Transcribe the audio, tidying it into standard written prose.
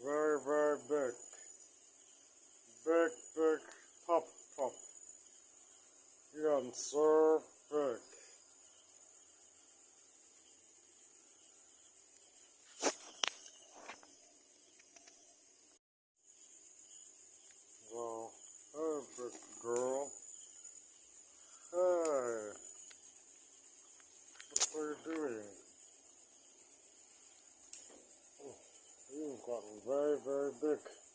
Very, very big. Big, big pup. You're so big. Well, hey, big girl. Hey, what are you doing? Oh, you've gotten very, very big.